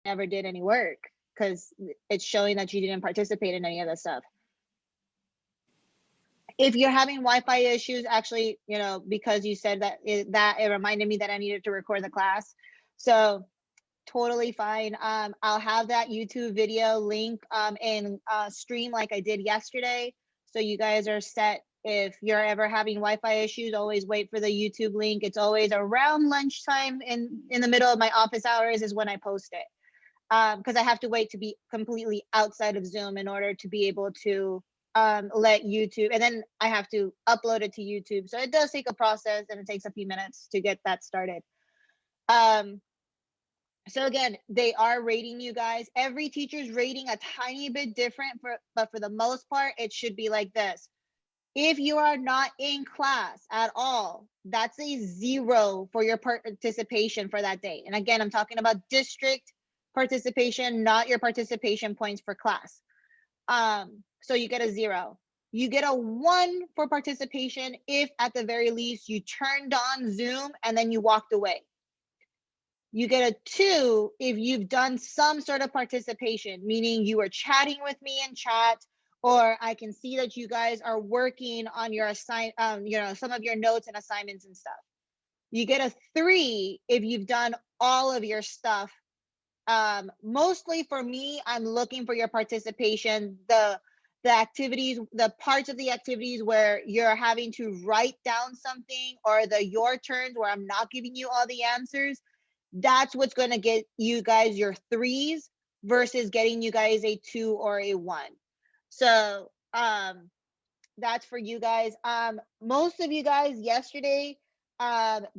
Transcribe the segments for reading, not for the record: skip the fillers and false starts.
never did any work because it's showing that you didn't participate in any of that stuff. If you're having Wi-Fi issues, actually, you know, because you said that it reminded me that I needed to record the class. So totally fine. I'll have that YouTube video link in stream like I did yesterday. So you guys are set. If you're ever having Wi-Fi issues, always wait for the YouTube link. It's always around lunchtime in the middle of my office hours is when I post it. Because I have to wait to be completely outside of Zoom in order to be able to let YouTube, and then I have to upload it to YouTube. So it does take a process and it takes a few minutes to get that started. So again, they are rating you guys. Every teacher's rating a tiny bit different, but for the most part, it should be like this. If you are not in class at all, that's a 0 for your participation for that day. And again, I'm talking about district participation, not your participation points for class. So you get a 0. You get a 1 for participation if at the very least you turned on Zoom and then you walked away. You get a 2 if you've done some sort of participation, meaning you were chatting with me in chat, or I can see that you guys are working on your some of your notes and assignments and stuff. You get a 3 if you've done all of your stuff. Mostly for me, I'm looking for your participation, the activities, the parts of the activities where you're having to write down something, or the your turns where I'm not giving you all the answers. That's what's going to get you guys your 3s versus getting you guys a 2 or a 1. So that's for you guys. Most of you guys yesterday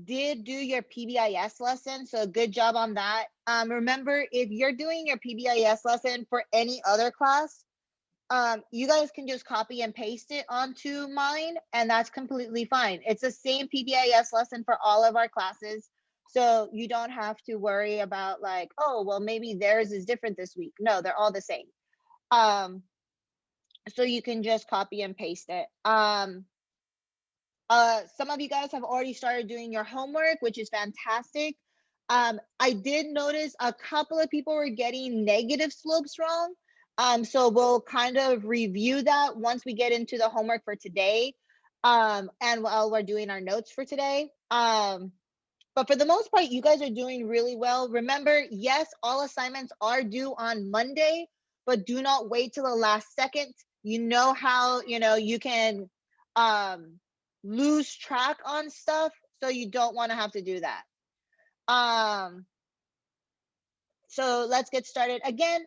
did do your PBIS lesson, so good job on that. Remember, if you're doing your PBIS lesson for any other class, you guys can just copy and paste it onto mine, and that's completely fine. It's the same PBIS lesson for all of our classes, so you don't have to worry about like, oh, well, maybe theirs is different this week. No, they're all the same. So you can just copy and paste it. Some of you guys have already started doing your homework, which is fantastic. I did notice a couple of people were getting negative slopes wrong. So we'll kind of review that once we get into the homework for today, and while we're doing our notes for today. But for the most part, you guys are doing really well. Remember, yes, all assignments are due on Monday, but do not wait till the last second. You know how, you can lose track on stuff, so you don't want to have to do that. So let's get started. Again,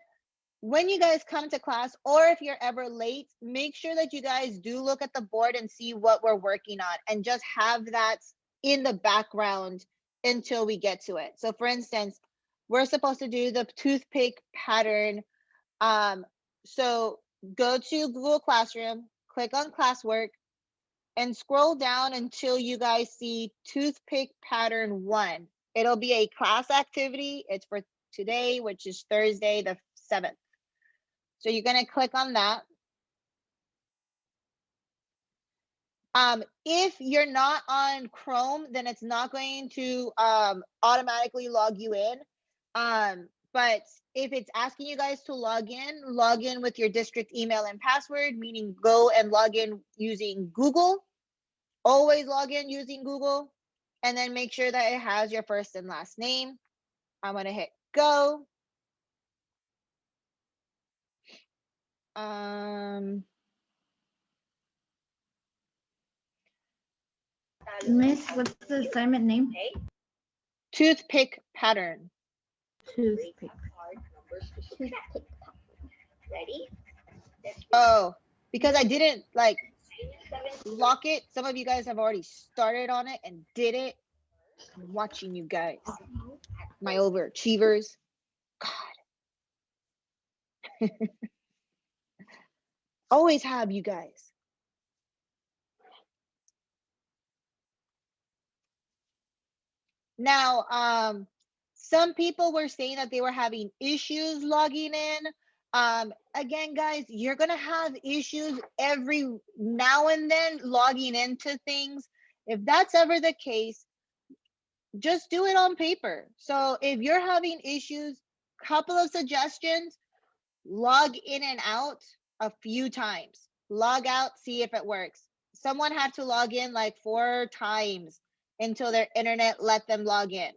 when you guys come to class, or if you're ever late, make sure that you guys do look at the board and see what we're working on, and just have that in the background until we get to it. So for instance, we're supposed to do the toothpick pattern. So go to Google Classroom, click on classwork, and scroll down until you guys see toothpick pattern 1. It'll be a class activity. It's for today, which is Thursday the 7th. So you're going to click on that. If you're not on Chrome, then it's not going to automatically log you in. But if it's asking you guys to log in with your district email and password, meaning go and log in using Google. Always log in using Google, and then make sure that it has your first and last name. I'm going to hit go. Miss, what's the assignment name? Toothpick pattern. Toothpick. Ready? Oh, because I didn't lock it. Some of you guys have already started on it and did it. I'm watching you guys, my overachievers. God. Always have you guys. Now, some people were saying that they were having issues logging in. Again, guys, you're gonna have issues every now and then logging into things. If that's ever the case, just do it on paper. So if you're having issues, couple of suggestions: log in and out a few times. Log out, see if it works. Someone had to log in like 4 times until their internet let them log in.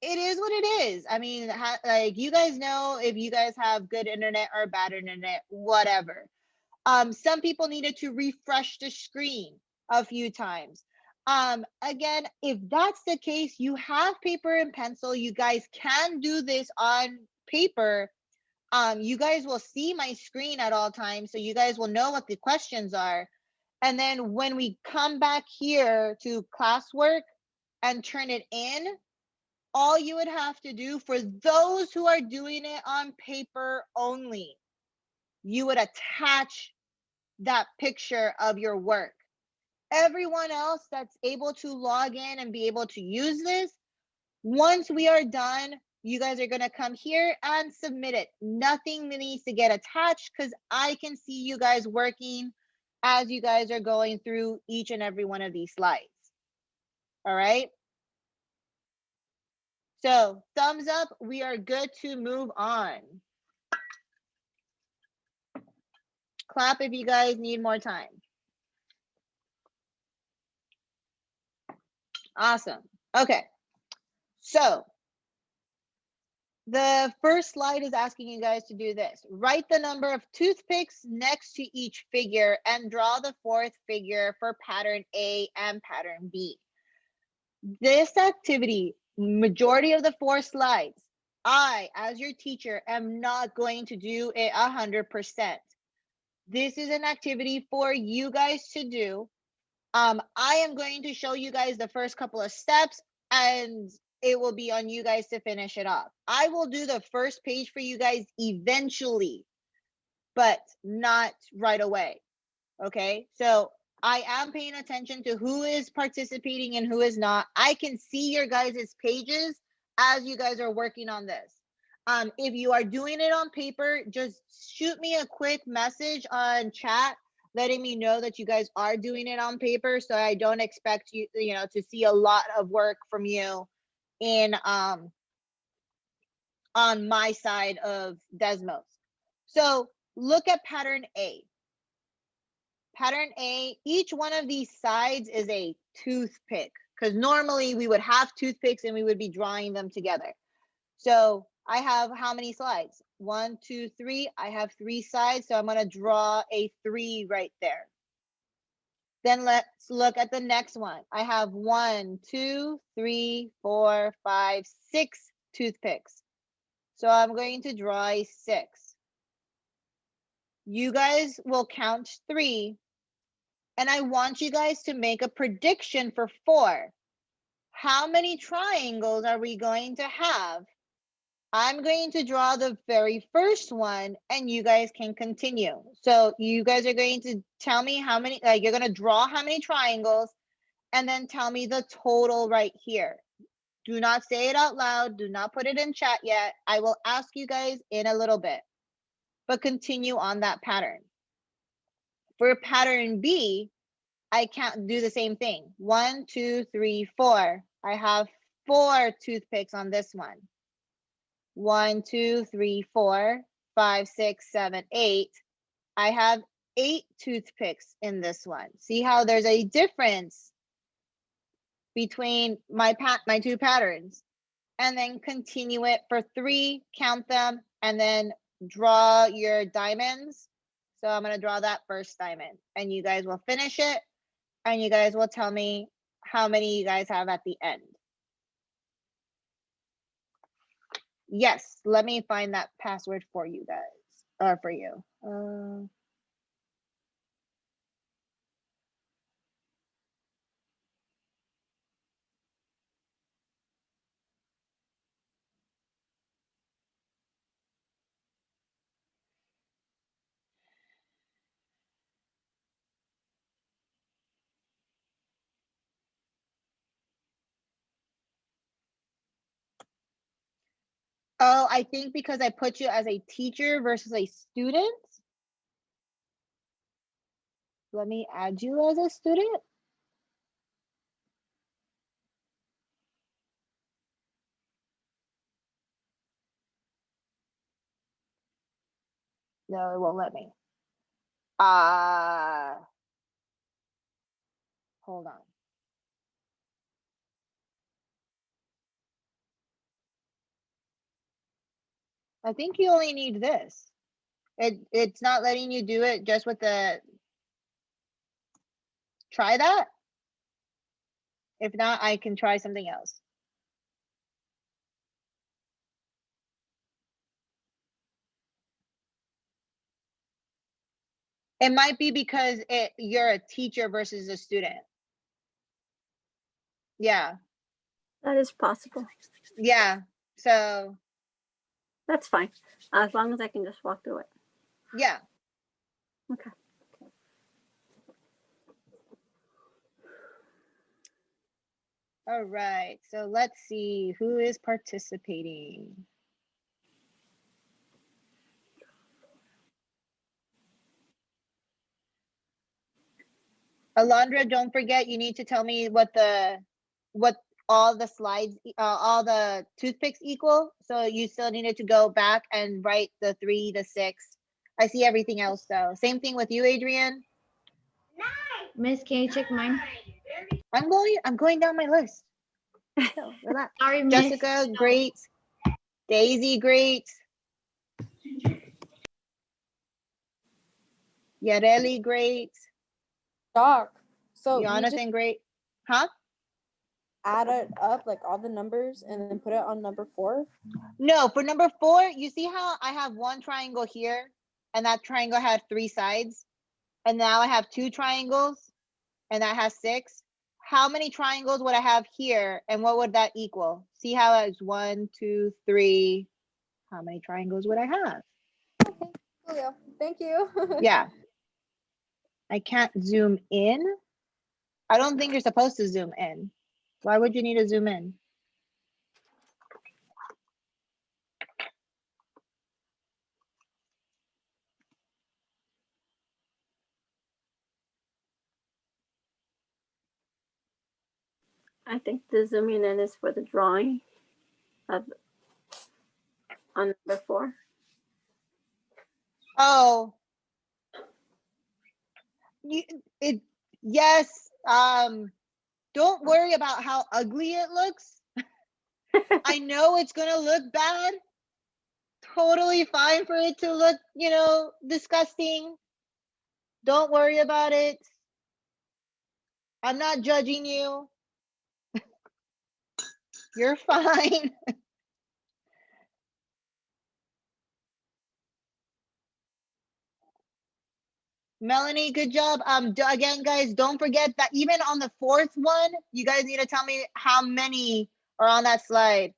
It is what it is. I mean, like, you guys know if you guys have good internet or bad internet, whatever. Some people needed to refresh the screen a few times. Again, if that's the case, you have paper and pencil. You guys can do this on paper. You guys will see my screen at all times, so you guys will know what the questions are. And then when we come back here to classwork and turn it in, all you would have to do, for those who are doing it on paper only, you would attach that picture of your work. Everyone else that's able to log in and be able to use this, once we are done, you guys are going to come here and submit it. Nothing needs to get attached because I can see you guys working as you guys are going through each and every one of these slides. All right. So thumbs up, we are good to move on. Clap if you guys need more time. Awesome. Okay. So the first slide is asking you guys to do this. Write the number of toothpicks next to each figure and draw the fourth figure for pattern A and pattern B. This activity, majority of the 4 slides, I, as your teacher, am not going to do it 100%. This is an activity for you guys to do. I am going to show you guys the first couple of steps, and it will be on you guys to finish it off. I will do the first page for you guys eventually, but not right away. Okay, so I am paying attention to who is participating and who is not. I can see your guys' pages as you guys are working on this. If you are doing it on paper, just shoot me a quick message on chat letting me know that you guys are doing it on paper, so I don't expect you to see a lot of work from you in on my side of Desmos. So look at pattern A. Pattern A, each one of these sides is a toothpick, because normally we would have toothpicks and we would be drawing them together. So I have how many slides? 1, 2, 3. I have 3 sides, so I'm going to draw a 3 right there. Then let's look at the next one. I have 1, 2, 3, 4, 5, 6 toothpicks. So I'm going to draw a 6. You guys will count 3. And I want you guys to make a prediction for 4. How many triangles are we going to have? I'm going to draw the very first one and you guys can continue. So you guys are going to tell me how many, you're going to draw how many triangles and then tell me the total right here. Do not say it out loud. Do not put it in chat yet. I will ask you guys in a little bit, but continue on that pattern. For pattern B, I can't do the same thing. 1, 2, 3, 4. I have 4 toothpicks on this one. 1, 2, 3, 4, 5, 6, 7, 8. I have 8 toothpicks in this one. See how there's a difference between my 2 patterns. And then continue it for 3, count them, and then draw your diamonds. So I'm going to draw that first diamond, and you guys will finish it. And you guys will tell me how many you guys have at the end. Yes, let me find that password for you guys, or for you. Oh, I think because I put you as a teacher versus a student. Let me add you as a student. No, it won't let me. Hold on. I think you only need this. It's not letting you do it just with the, try that. If not, I can try something else. It might be because you're a teacher versus a student. Yeah. That is possible. Yeah. So That's fine. As long as I can just walk through it. yeah. Okay. All right. So let's see who is participating. Alondra, don't forget, you need to tell me what all the slides, all the toothpicks equal. So you still needed to go back and write the 3, the 6. I see everything else though. Same thing with you, Adrian. Miss, can you check mine? I'm going down my list. So, relax. Sorry, Miss. Jessica, great. Daisy, great. Yareli, great. Doc, so you just Jonathan, great. Huh? add it up, like all the numbers, and then put it on number 4? No, for number 4, you see how I have one triangle here, and that triangle had 3 sides, and now I have 2 triangles, and that has 6. How many triangles would I have here, and what would that equal? See how it's 1, 2, 3. How many triangles would I have? Okay, Julio, thank you. Yeah. I can't zoom in. I don't think you're supposed to zoom in. Why would you need to zoom in? I think the zooming in is for the drawing of on number 4. Oh, yes. Don't worry about how ugly it looks. I know it's gonna look bad. Totally fine for it to look, disgusting. Don't worry about it. I'm not judging you. You're fine. Melanie, good job. Again, guys, don't forget that even on the 4th one, you guys need to tell me how many are on that slide.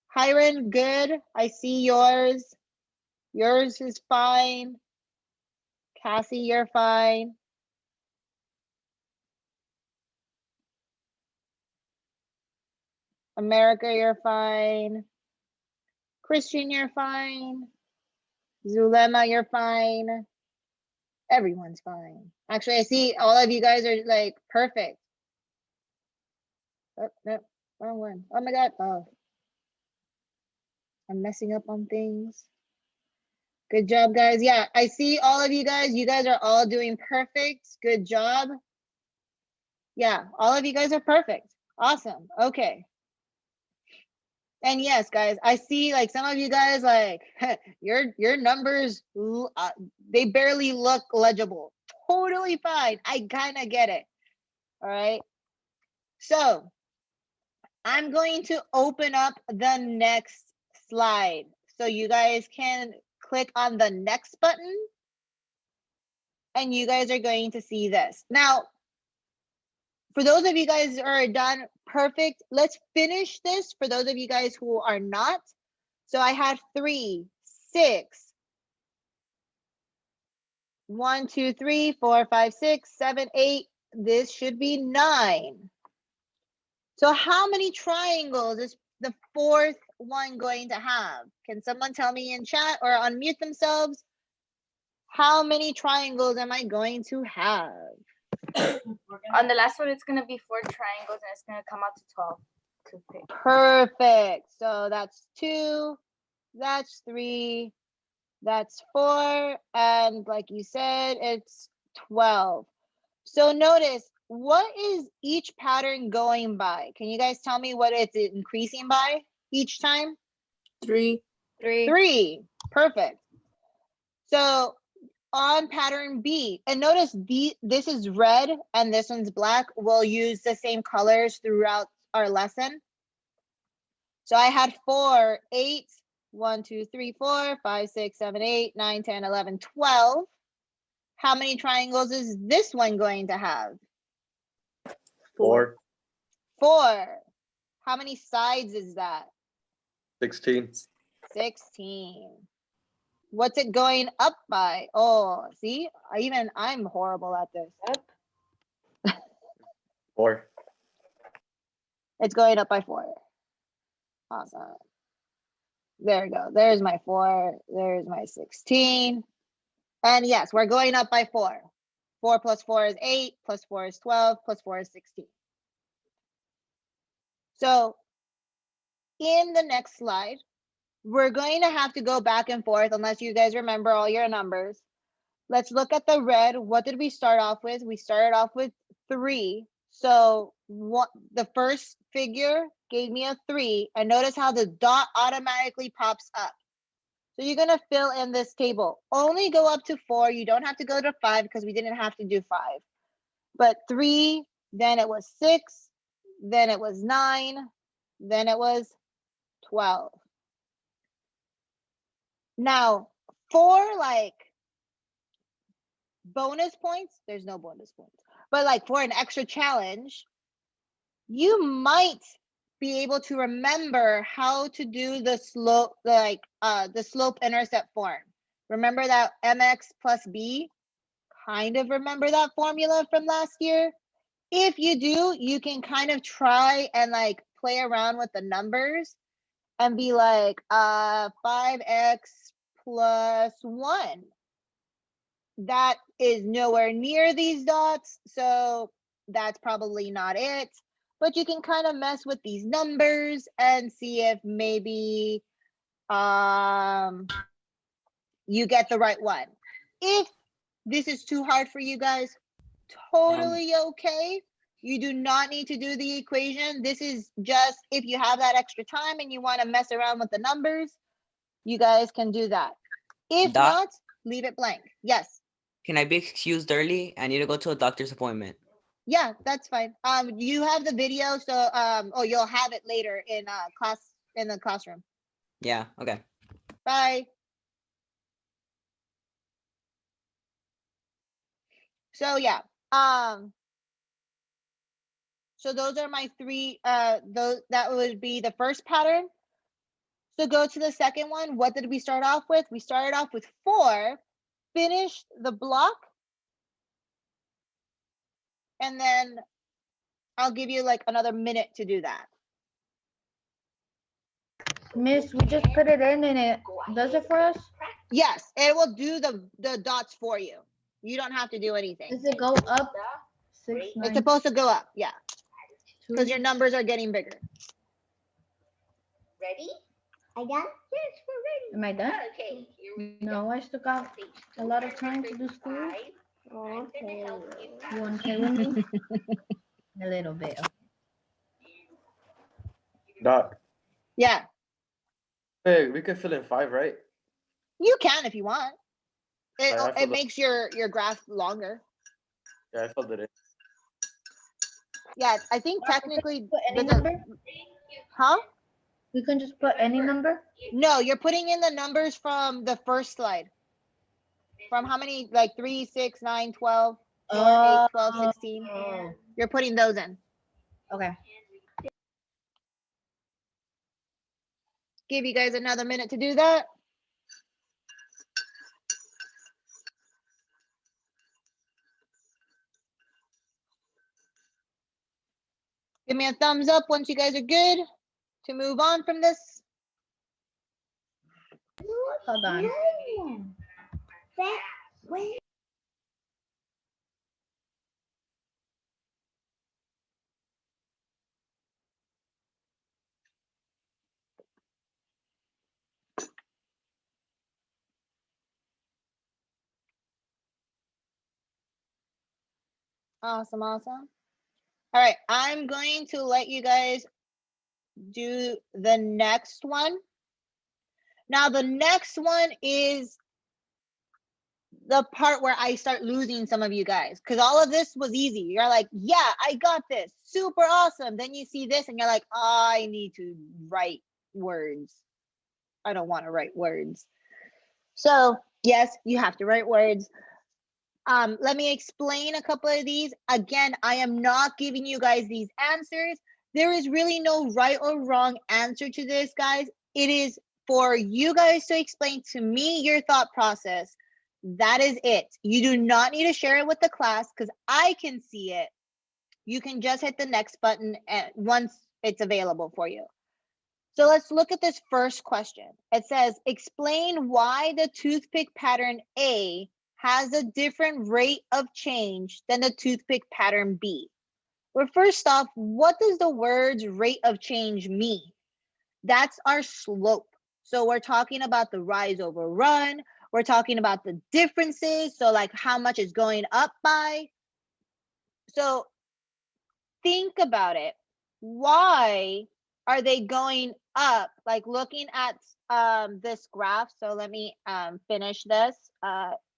Hiram, good. I see yours. Yours is fine. Cassie, you're fine. America, you're fine. Christian, you're fine. Zulema, you're fine. Everyone's fine. Actually, I see all of you guys are like perfect. Oh, no, wrong one. Oh my God. Oh, I'm messing up on things. Good job, guys. Yeah, I see all of you guys. You guys are all doing perfect. Good job. Yeah, all of you guys are perfect. Awesome. Okay. And yes, guys, I see like some of you guys like your numbers, they barely look legible. Totally fine. I kind of get it. All right. So I'm going to open up the next slide. So you guys can click on the next button. And you guys are going to see this. Now, for those of you guys who are done, perfect. Let's finish this for those of you guys who are not. So I had 3, 6, 1, 2, 3, 4, 5, 6, 7, 8. This should be 9. So how many triangles is the 4th one going to have? Can someone tell me in chat or unmute themselves? How many triangles am I going to have? On the last one, it's gonna be 4 triangles, and it's gonna come out to 12 toothpick. Perfect. So that's 2, That's 3. That's 4. And like you said, it's 12. So notice, what is each pattern going by? Can you guys tell me what it's increasing by each time? 3. 3. Perfect. So on pattern B, and notice this is red and this one's black. We'll use the same colors throughout our lesson. So I had 4, 8, 1, 2, 3, 4, 5, 6, 7, 8, 9, 10, 11, 12. How many triangles is this one going to have? 4. 4. How many sides is that? 16. 16. What's it going up by? Oh, see, I'm horrible at this. 4. It's going up by 4. Awesome. There we go. There's my 4. There's my 16. And yes, we're going up by 4. 4 plus 4 is 8, plus 4 is 12, plus 4 is 16. So in the next slide, we're going to have to go back and forth unless you guys remember all your numbers. Let's look at the red. What did we start off with? We started off with 3. So what the first figure gave me a 3, and notice how the dot automatically pops up. So you're gonna fill in this table. Only go up to 4. You don't have to go to 5 because we didn't have to do 5. But 3, then it was 6, then it was 9, then it was 12. Now, for like bonus points, there's no bonus points, but like for an extra challenge, you might be able to remember how to do the slope, like the slope intercept form. Remember that mx plus b? Kind of remember that formula from last year? If you do, you can kind of try and like play around with the numbers and be like 5x plus 1. That is nowhere near these dots, so that's probably not it. But you can kind of mess with these numbers and see if maybe you get the right one. If this is too hard for you guys, totally okay. You do not need to do the equation. This is just if you have that extra time and you want to mess around with the numbers, you guys can do that. If Doc? not, leave it blank. Yes. Can I be excused early? I need to go to a doctor's appointment. Yeah, that's fine. You have the video, so oh, you'll have it later in class, in the classroom. Yeah, okay. Bye. So yeah, so those are my 3, those, that would be the first pattern. So go to the second one. What did we start off with? We started off with 4, finished the block, and then I'll give you like another minute to do that. Miss, we just put it in and it does it for us? Yes, it will do the dots for you. You don't have to do anything. Does it go up? 6, It's 9, supposed to go up, yeah, 2. because your numbers are getting bigger. Ready? I done? Yes, we're ready. Am I done? Okay, here we No, I still got a lot of time to do school. Okay. You want to play with me? A little bit. Doc. Yeah, Hey, we could fill in 5, right? you can if you want. It, I it filled makes your graph longer. Yeah, I filled it in. Yeah, I think technically, Put any the- number? huh? We can just put any number? No, you're putting in the numbers from the first slide. From how many, like 3, 6, 9, 12, 4, 8, 12, 16. Oh, You're putting those in. okay. Give you guys another minute to do that. Give me a thumbs up once you guys are good to move on from this. Hold on. Awesome, awesome. All right, I'm going to let you guys do the next one. Now, the next one is the part where I start losing some of you guys, because all of this was easy. You're like, yeah, I got this, super awesome. Then you see this and you're like, I need to write words. I don't want to write words. So yes, you have to write words. Let me explain a couple of these. Again, I am not giving you guys these answers. There is really no right or wrong answer to this, guys. It is for you guys to explain to me your thought process. That is it. You do not need to share it with the class because I can see it. You can just hit the next button once it's available for you. So let's look at this first question. It says, explain why the toothpick pattern A has a different rate of change than the toothpick pattern B. Well, first off, what does the words rate of change mean? That's our slope. So we're talking about the rise over run. We're talking about the differences. So like how much is going up by. So think about it. Why are they going up? Like looking at this graph. So let me finish this.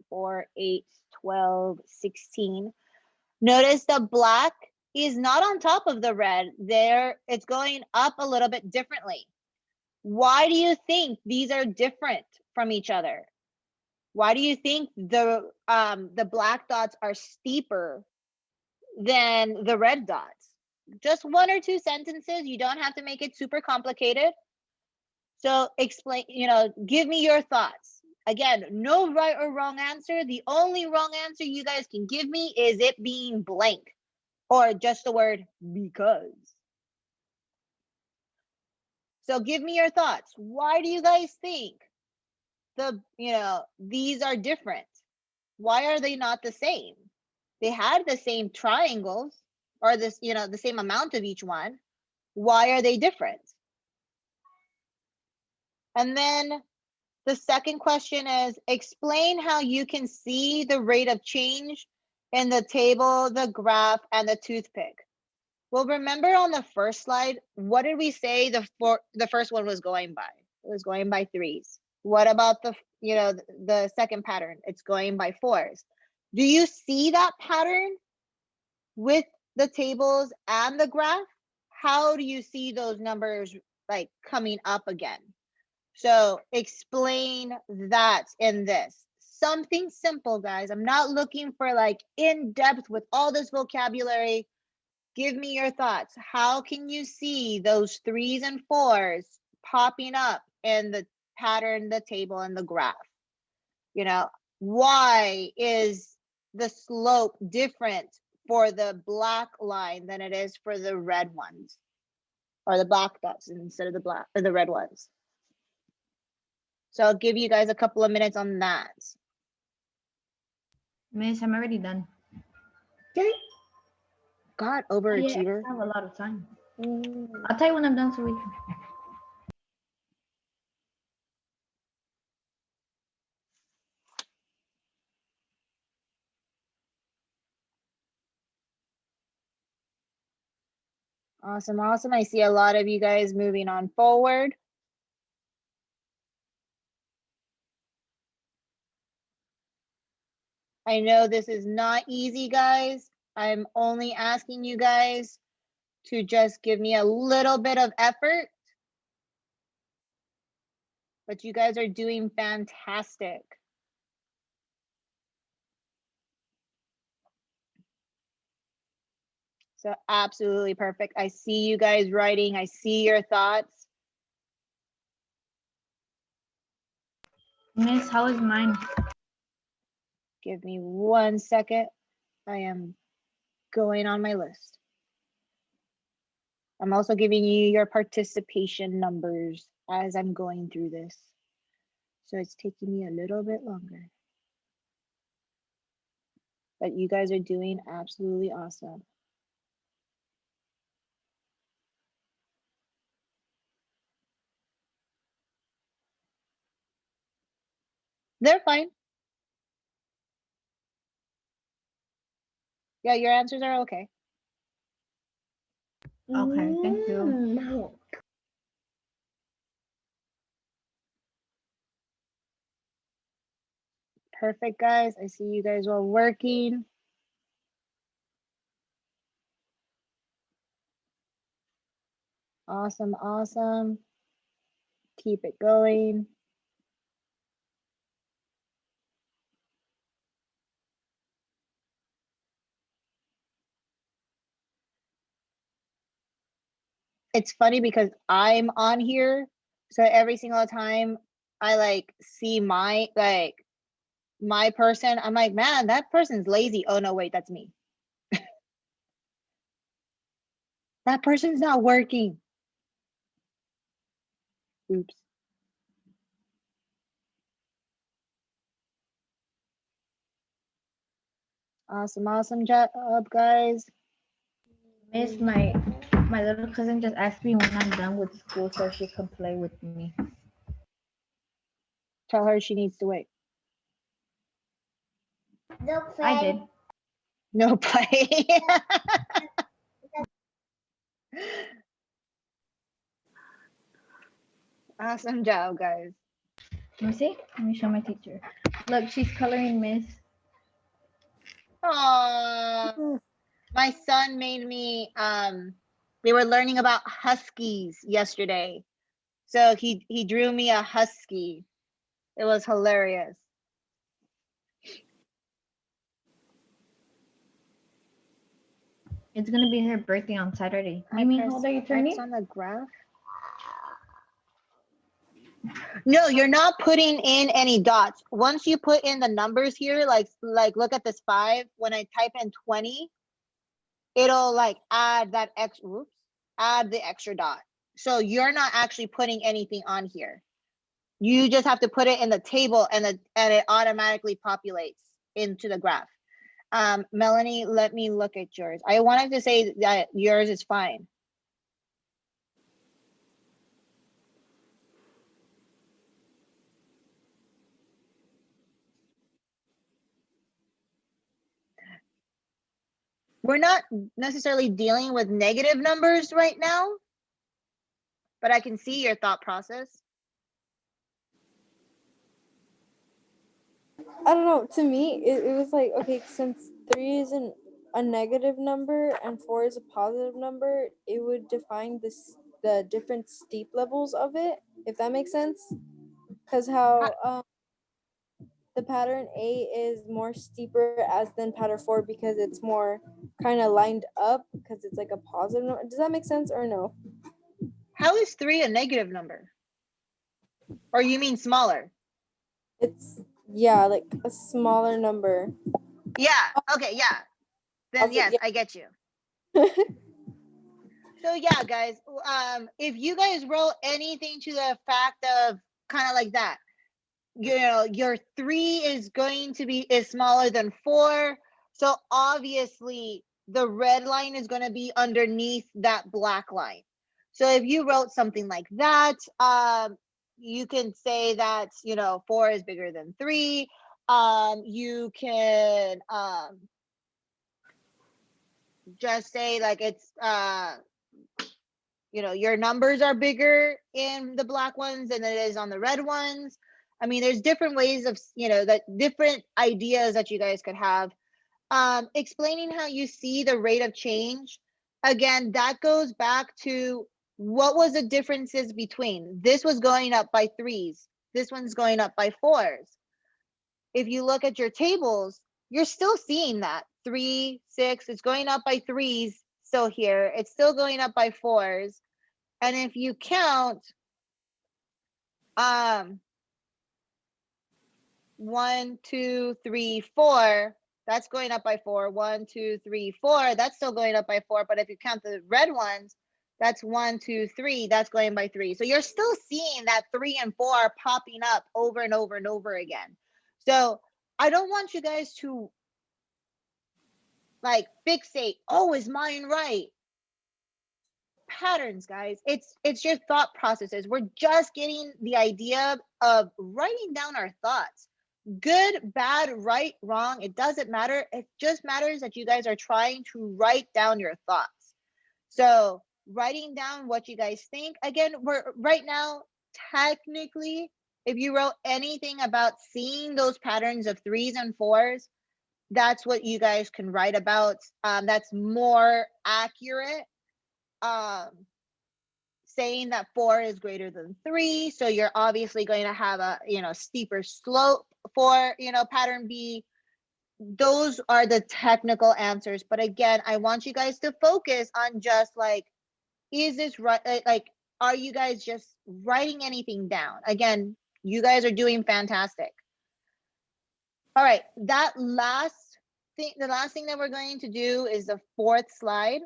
4, 8, 12, 16. Notice the black is not on top of the red. There, it's going up a little bit differently. Why do you think these are different from each other? Why do you think the black dots are steeper than the red dots? Just 1 or 2 sentences. You don't have to make it super complicated. So explain, give me your thoughts. Again, no right or wrong answer. The only wrong answer you guys can give me is it being blank or just the word because. So give me your thoughts. Why do you guys think these are different? Why are they not the same? They had the same triangles or this, the same amount of each one. Why are they different? And then the second question is, explain how you can see the rate of change in the table, the graph, and the toothpick. Well, remember on the first slide, what did we say the first one was going by? It was going by 3s. What about the second pattern? It's going by 4s. Do you see that pattern with the tables and the graph? How do you see those numbers like coming up again? So explain that in this. Something simple, guys. I'm not looking for like in depth with all this vocabulary. Give me your thoughts. How can you see those 3s and 4s popping up in the pattern, the table, and the graph? Why is the slope different for the black line than it is for the red ones, or the black dots instead of the red ones? So I'll give you guys a couple of minutes on that. Miss, I'm already done. Okay. God, Yeah, overachiever. I have a lot of time. I'll tell you when I'm done so we can. Awesome, awesome. I see a lot of you guys moving on forward. I know this is not easy, guys. I'm only asking you guys to just give me a little bit of effort. But you guys are doing fantastic. So absolutely perfect. I see you guys writing. I see your thoughts. Miss, how is mine? Give me 1 second. I am going on my list. I'm also giving you your participation numbers as I'm going through this. So it's taking me a little bit longer. But you guys are doing absolutely awesome. They're fine. Yeah, your answers are okay. Okay, thank you. No. Perfect, guys. I see you guys all working. Awesome, awesome. Keep it going. It's funny because I'm on here, so every single time I like see my person, I'm like, man, that person's lazy. Oh no, wait, that's me. That person's not working. Oops. Awesome, awesome job, guys. Miss, my little cousin just asked me when I'm done with school so she can play with me. Tell her she needs to wait. No play. I did. No play. Awesome job, guys. Let me see. Let me show my teacher. Look, she's coloring, Miss. Aww. My son made me, we were learning about huskies yesterday. So he drew me a husky. It was hilarious. It's gonna be her birthday on Saturday. I You mean press how old are you X turning? on the graph? No, you're not putting in any dots. Once you put in the numbers here, like look at this 5. When I type in 20, it'll like add that add the extra dot. So you're not actually putting anything on here. You just have to put it in the table and it automatically populates into the graph. Melanie, let me look at yours. I wanted to say that yours is fine. We're not necessarily dealing with negative numbers right now, but I can see your thought process. I don't know. To me, it was like, okay, since 3 isn't a negative number and 4 is a positive number, it would define the different steep levels of it, if that makes sense. Because how the pattern A is more steeper as than pattern 4 because it's more kind of lined up because it's like a positive number. Does that make sense or no? How is 3 a negative number? Or you mean smaller? It's, yeah, like a smaller number. Yeah, okay, yeah. Then yes, yeah. I get you. So yeah, guys, if you guys wrote anything to the fact of kind of like that, you know, your 3 is going to be is smaller than 4. So obviously the red line is going to be underneath that black line. So if you wrote something like that, you can say that, you know, 4 is bigger than 3. You can just say like it's you know, your numbers are bigger in the black ones than it is on the red ones. I mean, there's different ways of, you know, that different ideas that you guys could have. Explaining how you see the rate of change. Again, that goes back to what was the differences between this was going up by 3s. This one's going up by 4s. If you look at your tables, you're still seeing that 3, 6, it's going up by 3s. So here it's still going up by 4s. And if you count 1, 2, 3, 4, that's going up by 4. 1, 2, 3, 4, that's still going up by 4. But if you count the red ones, that's 1, 2, 3, that's going by 3. So you're still seeing that 3 and 4 are popping up over and over and over again. So I don't want you guys to like fixate, oh, is mine right? Patterns, guys. It's your thought processes. We're just getting the idea of writing down our thoughts. Good, bad, right, wrong, it doesn't matter. It just matters that you guys are trying to write down your thoughts. So writing down what you guys think. Again, we're right now, technically, if you wrote anything about seeing those patterns of 3s and 4s, that's what you guys can write about. That's more accurate. Saying that 4 is greater than 3, so you're obviously going to have a steeper slope for pattern B. Those are the technical answers, but again, I want you guys to focus on just like, is this right? Like, are you guys just writing anything down? Again, you guys are doing fantastic. All right, the last thing that we're going to do is the 4th slide.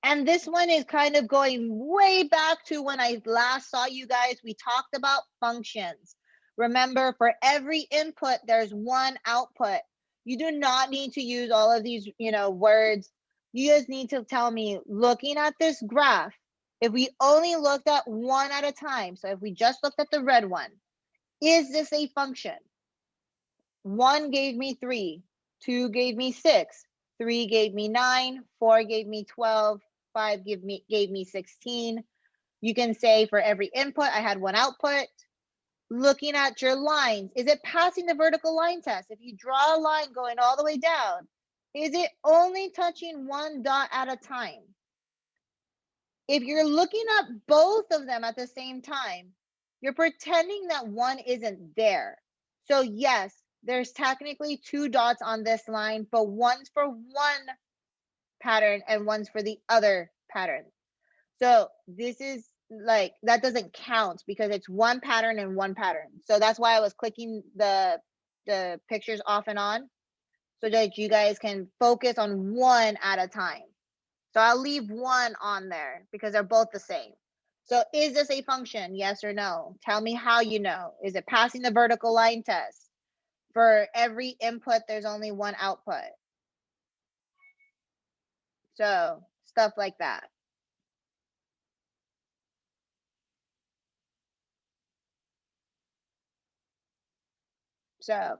And this one is kind of going way back to when I last saw you guys. We talked about functions. Remember, for every input, there's one output. You do not need to use all of these, words. You just need to tell me, looking at this graph, if we only looked at one at a time, so if we just looked at the red one, is this a function? 1 gave me 3, 2 gave me 6, 3 gave me 9, 4 gave me 12, 5 gave me 16. You can say for every input, I had one output. Looking at your lines, is it passing the vertical line test? If you draw a line going all the way down, is it only touching one dot at a time? If you're looking at both of them at the same time, you're pretending that one isn't there. So yes, there's technically 2 dots on this line, but one's for one pattern and one's for the other pattern. So this is like, that doesn't count because it's one pattern and one pattern. So that's why I was clicking the pictures off and on so that you guys can focus on one at a time. So I'll leave 1 on there because they're both the same. So is this a function? Yes or no? Tell me how you know. Is it passing the vertical line test? For every input, there's only one output. So stuff like that. So,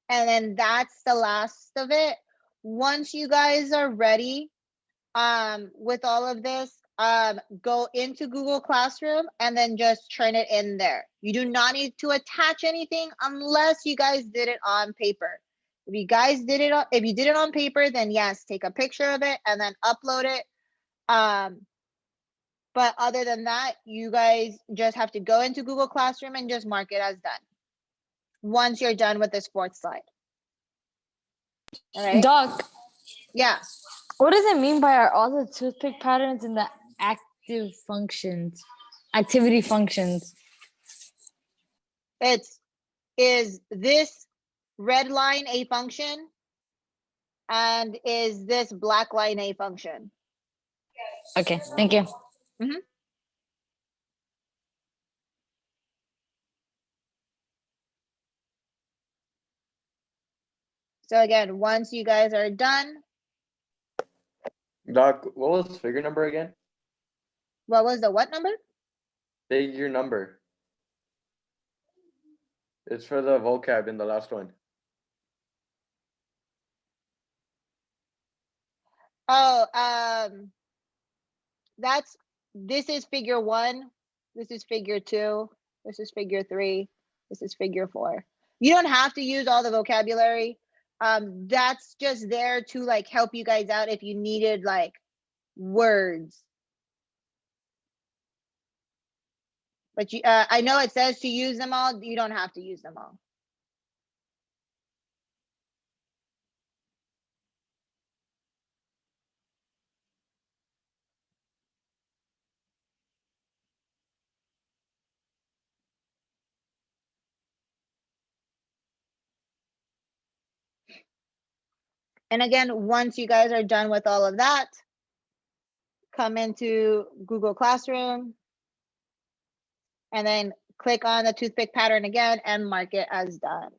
and then that's the last of it. Once you guys are ready with all of this, go into Google Classroom and then just turn it in there. You do not need to attach anything unless you guys did it on paper. If you did it on paper, then yes, take a picture of it and then upload it. But other than that, you guys just have to go into Google Classroom and just mark it as done once you're done with this 4th slide. All right. Doc, Yeah. what does it mean by all the toothpick patterns in the activity functions? Is this red line a function? And is this black line a function? Okay, thank you. So again, once you guys are done. Doc, what was figure number again? What was the what number? Figure number. It's for the vocab in the last one. Oh, this is figure 1. This is figure 2. This is figure 3. This is figure 4. You don't have to use all the vocabulary. That's just there to like help you guys out if you needed like words. But I know it says to use them all. You don't have to use them all. And again, once you guys are done with all of that, come into Google Classroom and then click on the toothpick pattern again and mark it as done.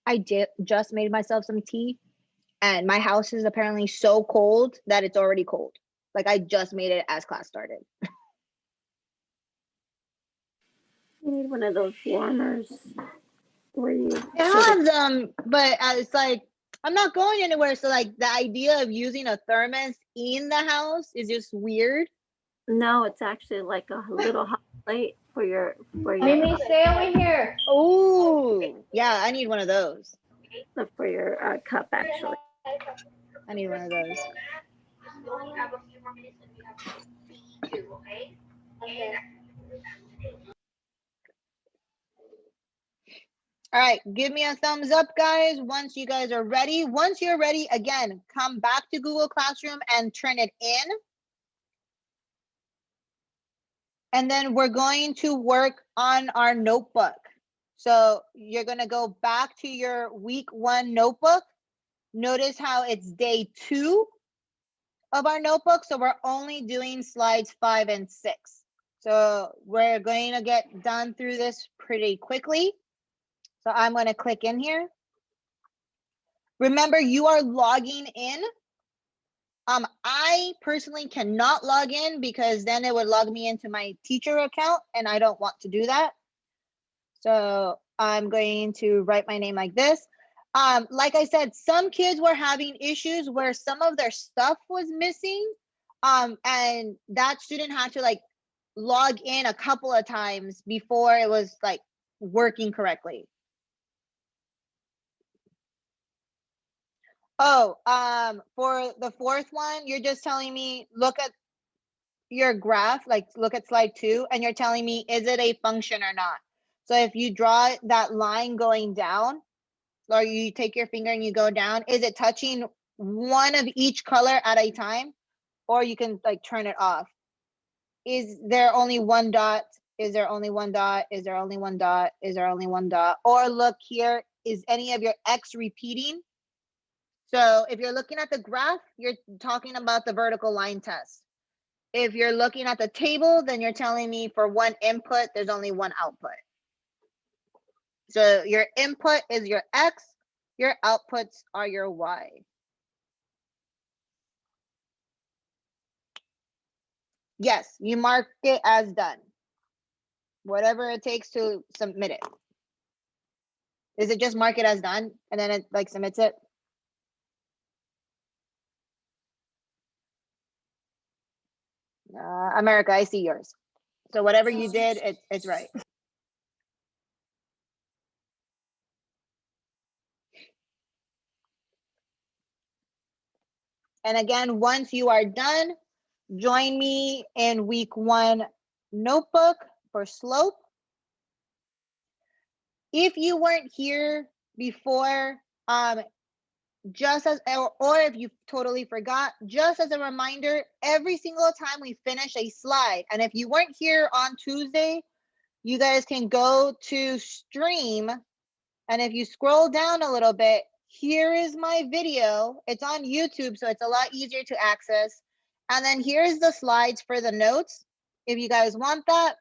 I just made myself some tea, and my house is apparently so cold that it's already cold. Like I just made it as class started. You need one of those warmers where you I have them, but it's like I'm not going anywhere. So like the idea of using a thermos in the house is just weird. No, it's actually like a little hot plate for your Mimi, stay over here. Oh, yeah, I need one of those. for your cup actually. I need one of those. All right, give me a thumbs up, guys, once you guys are ready. Once you're ready, again, come back to Google Classroom and turn it in. And then we're going to work on our notebook. So you're going to go back to your week 1 notebook. Notice how it's day 2 of our notebook. So we're only doing slides 5 and 6. So we're going to get done through this pretty quickly. So I'm going to click in here. Remember, you are logging in. I personally cannot log in because then it would log me into my teacher account and I don't want to do that. So I'm going to write my name like this. Like I said, some kids were having issues where some of their stuff was missing. And that student had to like log in a couple of times before it was like working correctly. Oh, for the 4th one, you're just telling me, look at your graph, like look at slide 2, and you're telling me, is it a function or not? So if you draw that line going down, or you take your finger and you go down, is it touching one of each color at a time? Or you can like turn it off. Is there only one dot? Is there only one dot? Is there only one dot? Is there only one dot? Or look here, is any of your X repeating? So if you're looking at the graph, you're talking about the vertical line test. If you're looking at the table, then you're telling me for one input, there's only one output. So your input is your X, your outputs are your Y. Yes, you mark it as done. Whatever it takes to submit it. Is it just mark it as done and then it like submits it? America, I see yours. So whatever you did, it's right. And again, once you are done, join me in week 1 notebook for slope. If you weren't here before, just as, or if you totally forgot, just as a reminder, every single time we finish a slide, and if you weren't here on Tuesday, you guys can go to stream, and if you scroll down a little bit, here is my video. It's on YouTube, so it's a lot easier to access. And then here's the slides for the notes, if you guys want that.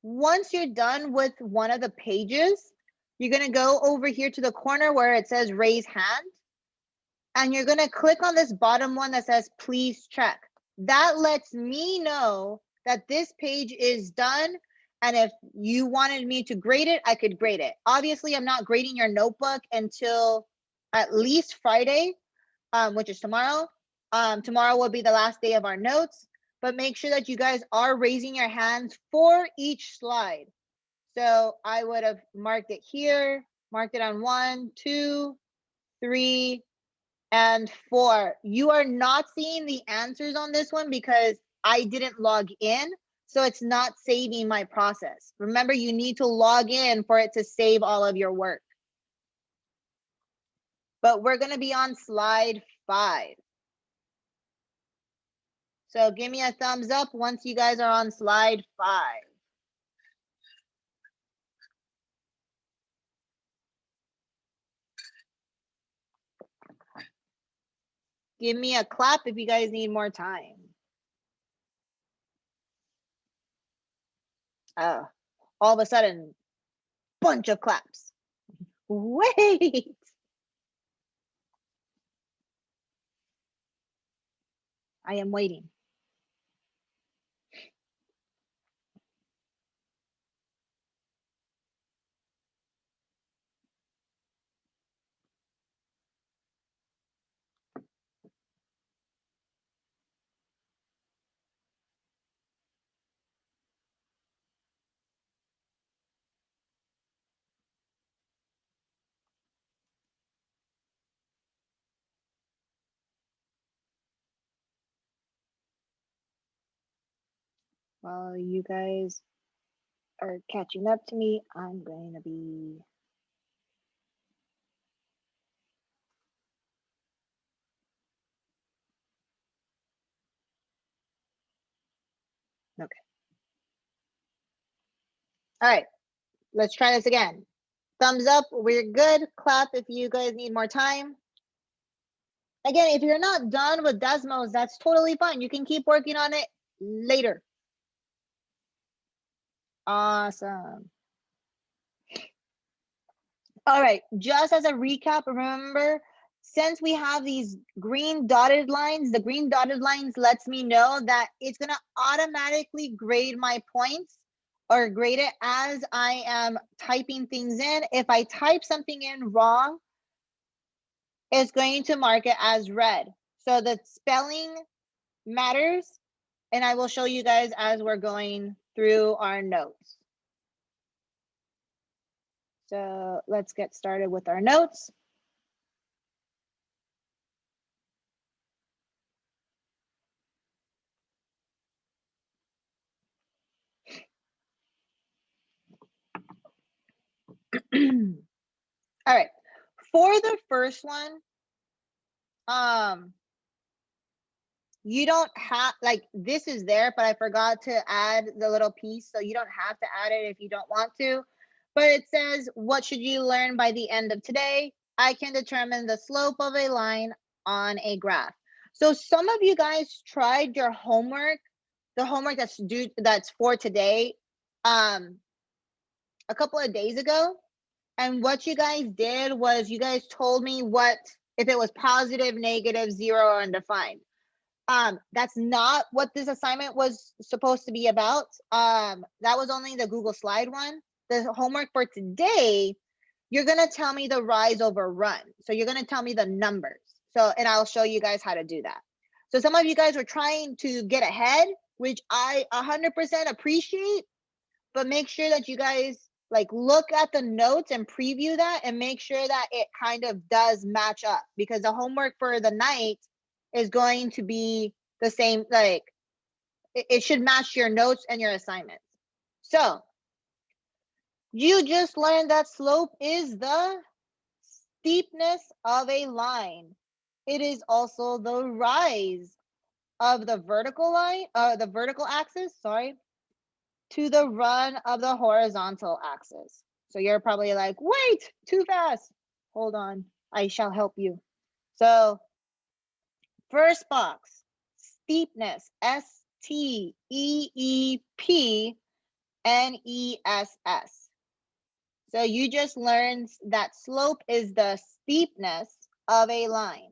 Once you're done with one of the pages, you're going to go over here to the corner where it says raise hand. And you're going to click on this bottom one that says please check. That lets me know that this page is done. And if you wanted me to grade it, I could grade it. Obviously, I'm not grading your notebook until at least Friday, which is tomorrow. Tomorrow will be the last day of our notes. But make sure that you guys are raising your hands for each slide. So I would have marked it here, marked it on 1, 2, 3, and 4. You are not seeing the answers on this one because I didn't log in, so it's not saving my process. Remember, you need to log in for it to save all of your work. But we're going to be on slide 5. So give me a thumbs up once you guys are on slide 5. Give me a clap if you guys need more time. Oh, all of a sudden, bunch of claps. Wait. I am waiting. While you guys are catching up to me, I'm going to be okay. All right, let's try this again. Thumbs up, we're good. Clap if you guys need more time. Again, if you're not done with Desmos, that's totally fine. You can keep working on it later. Awesome. All right, just as a recap, remember, since we have these green dotted lines, the green dotted lines lets me know that it's gonna automatically grade my points or grade it as I am typing things in. If I type something in wrong, it's going to mark it as red. So the spelling matters, and I will show you guys as we're going through our notes. So let's get started with our notes. All right, for the first one, you don't have, like, this is there, but I forgot to add the little piece, so you don't have to add it if you don't want to. But it says, what should you learn by the end of today? I can determine the slope of a line on a graph. So some of you guys tried your homework, the homework that's for today, a couple of days ago. And what you guys did was you guys told me what, if it was positive, negative, zero, or undefined. That's not what this assignment was supposed to be about. That was only the Google slide one. The homework for today, you're gonna tell me the rise over run. So you're gonna tell me the numbers. So, and I'll show you guys how to do that. So some of you guys were trying to get ahead, which I 100% appreciate, but make sure that you guys like look at the notes and preview that and make sure that it kind of does match up, because the homework for the night is going to be the same, like it should match your notes and your assignments. So you just learned that slope is the steepness of a line. It is also the rise of the vertical line, the vertical axis, sorry, to the run of the horizontal axis. So you're probably like, wait, too fast. Hold on, I shall help you. So first box, steepness, STEEPNESS. So you just learned that slope is the steepness of a line.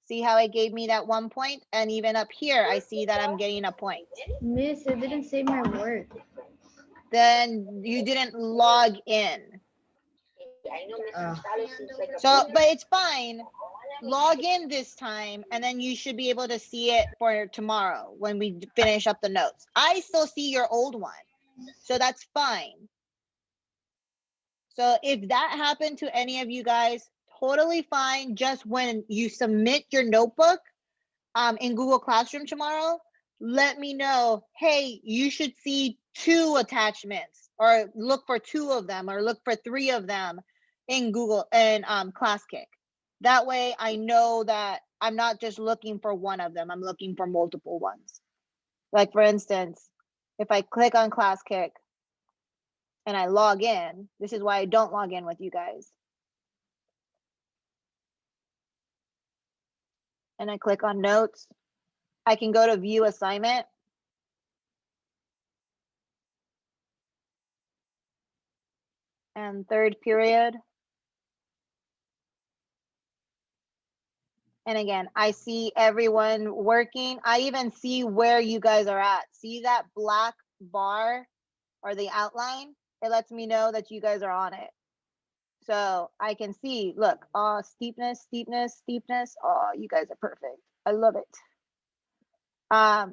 See how it gave me that 1 point? And even up here, I see that I'm getting a point. Miss, it didn't say my work. Then you didn't log in. So, but it's fine. Log in this time, and then you should be able to see it for tomorrow when we finish up the notes. I still see your old one, so that's fine. So if that happened to any of you guys, totally fine. Just when you submit your notebook in Google Classroom tomorrow, let me know, hey, you should see 2 attachments, or look for 2 of them, or look for 3 of them in Google and ClassKick. That way I know that I'm not just looking for one of them, I'm looking for multiple ones. Like for instance, if I click on ClassKick and I log in, this is why I don't log in with you guys. And I click on notes, I can go to view assignment. and third period. And again, I see everyone working. I even see where you guys are at. See that black bar or the outline? It lets me know that you guys are on it. So I can see, look, steepness, steepness, steepness. Oh, you guys are perfect. I love it.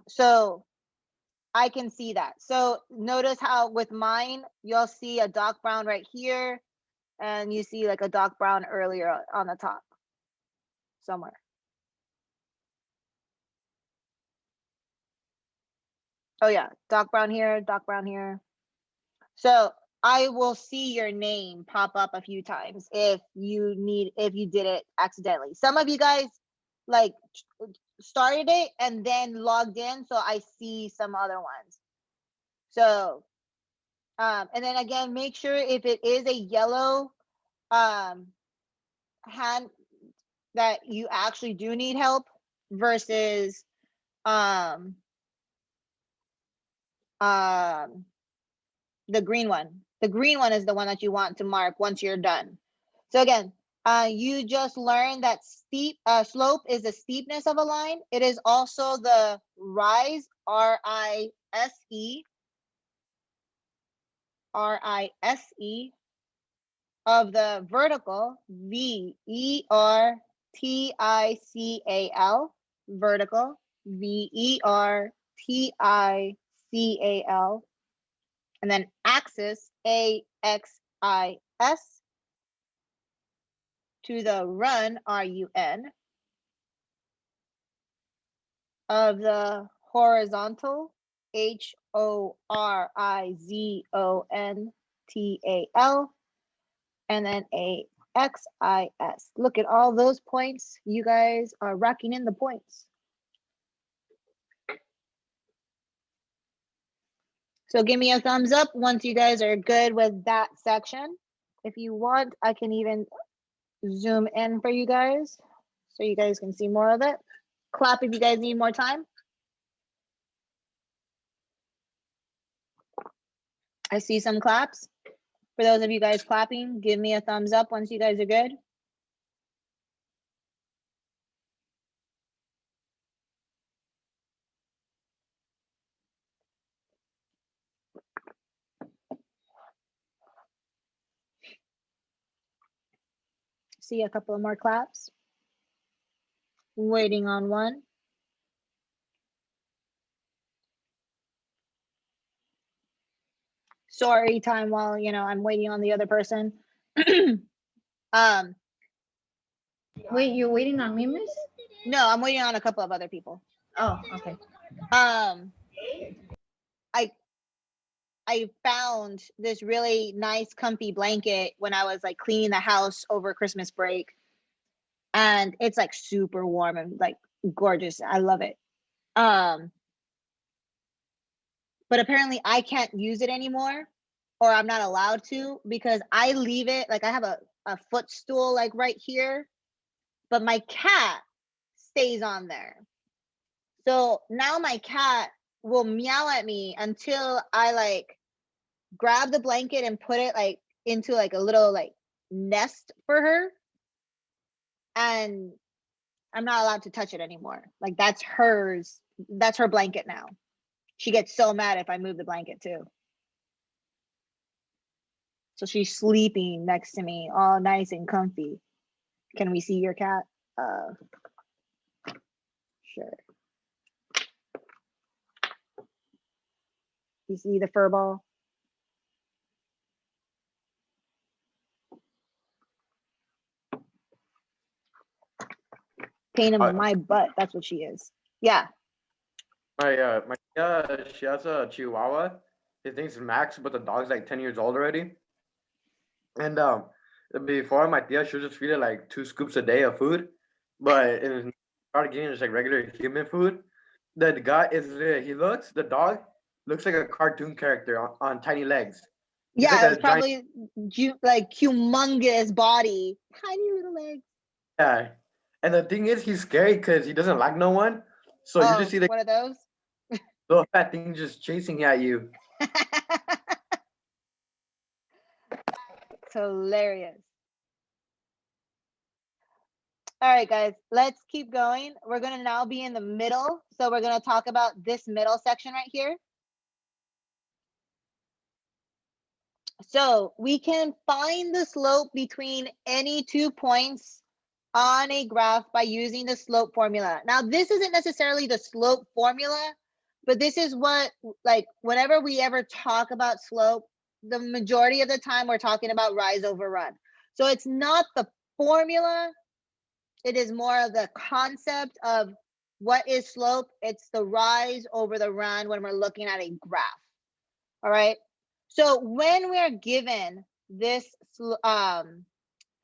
So I can see that. So notice how with mine, you'll see a dark brown right here, and you see like a dark brown earlier on the top somewhere. Oh yeah, dark brown here, dark brown here. So I will see your name pop up a few times if you did it accidentally. Some of you guys like started it and then logged in, so I see some other ones. So, and then again, make sure if it is a yellow hand that you actually do need help versus the green one. The green one is the one that you want to mark once you're done. So again, you just learned that slope is the steepness of a line. It is also the rise, R-I-S-E, R-I-S-E, of the vertical, V-E-R-T-I-C-A-L, vertical, V-E-R-T-I-C-A-L, and then axis, A-X-I-S, to the run, R-U-N, of the horizontal, H-O-R-I-Z-O-N-T-A-L, and then A-X-I-S. Look at all those points. You guys are racking in the points. So give me a thumbs up once you guys are good with that section. If you want, I can even zoom in for you guys so you guys can see more of it. Clap if you guys need more time. I see some claps. For those of you guys clapping, give me a thumbs up once you guys are good. See a couple of more claps. Waiting on one. Sorry, time while I'm waiting on the other person. Wait, you're waiting on me, miss? No, I'm waiting on a couple of other people. Oh, okay. I found this really nice comfy blanket when I was like cleaning the house over Christmas break, and it's like super warm and like gorgeous. I love it. But apparently I can't use it anymore, or I'm not allowed to, because I leave it, like I have a footstool like right here, but my cat stays on there. So now my cat will meow at me until I like grab the blanket and put it like into like a little like nest for her, and I'm not allowed to touch it anymore. Like that's hers. That's her blanket now. She gets so mad if I move the blanket too. So she's sleeping next to me, all nice and comfy. Can we see your cat? Sure. You see the fur ball? Pain in my butt. That's what she is. Yeah. My tia, she has a Chihuahua. His name's Max, but the dog's like 10 years old already. And before, my tia, she would just feed it like 2 scoops a day of food, but it started getting just like regular human food. The guy the dog looks like a cartoon character on tiny legs. He's Yeah, like it was a giant, probably like humongous body, tiny little legs. yeah. And the thing is, he's scary because he doesn't like no one. So you just see the What are those? little fat thing just chasing at you. That's hilarious. All right, guys, let's keep going. We're gonna now be in the middle. So we're gonna talk about this middle section right here. So we can find the slope between any 2 points on a graph by using the slope formula. Now, this isn't necessarily the slope formula, but this is what, like, whenever we ever talk about slope, the majority of the time we're talking about rise over run. So it's not the formula, it is more of the concept of what is slope. It's the rise over the run when we're looking at a graph. All right. So when we're given this, the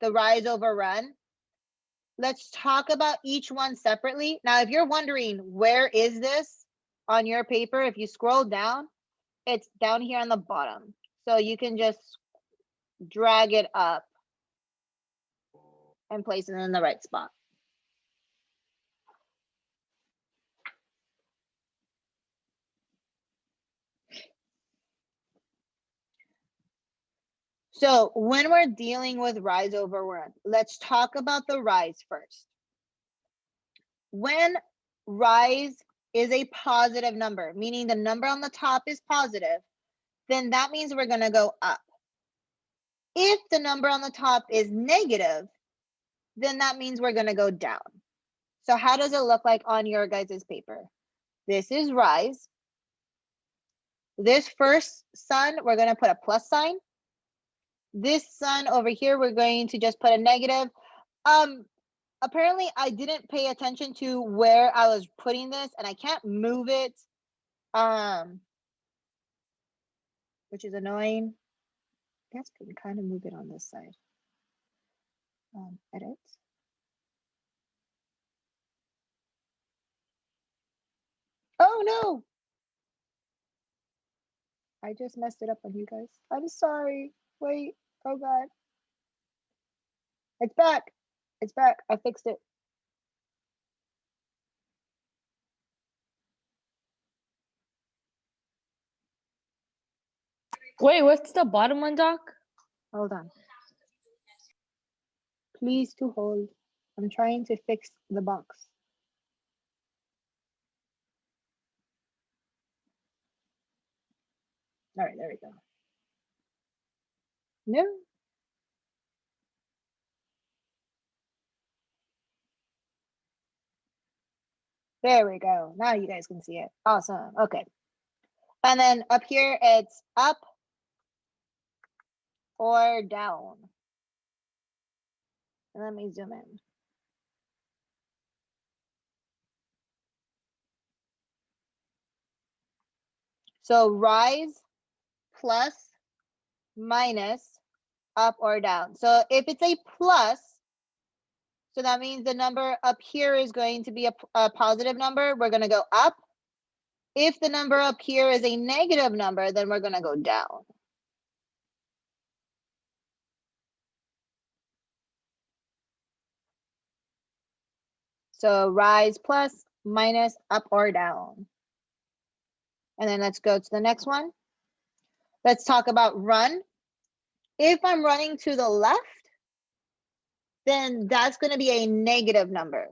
rise over run, let's talk about each one separately. Now, if you're wondering, where is this on your paper? If you scroll down, it's down here on the bottom. So you can just drag it up and place it in the right spot. So when we're dealing with rise over run, let's talk about the rise first. When rise is a positive number, meaning the number on the top is positive, then that means we're going to go up. If the number on the top is negative, then that means we're going to go down. So how does it look like on your guys' paper? This is rise. This first sun, we're going to put a plus sign. This sun over here, we're going to just put a negative. Apparently I didn't pay attention to where I was putting this and I can't move it, which is annoying. I guess I can kind of move it on this side. Edit. Oh no! I just messed it up on you guys. I'm sorry. Wait. Oh God. It's back. It's back. I fixed it. Wait, what's the bottom one, Doc? Hold on. Please to hold. I'm trying to fix the box. All right, there we go. No. There we go. Now you guys can see it. Awesome. Okay. And then up here, it's up or down. And let me zoom in. So rise, plus, minus, up or down. So if it's a plus, so that means the number up here is going to be a positive number. We're going to go up. If the number up here is a negative number, then we're going to go down. So rise, plus, minus, up or down. And then let's go to the next one. Let's talk about run. If I'm running to the left, then that's going to be a negative number.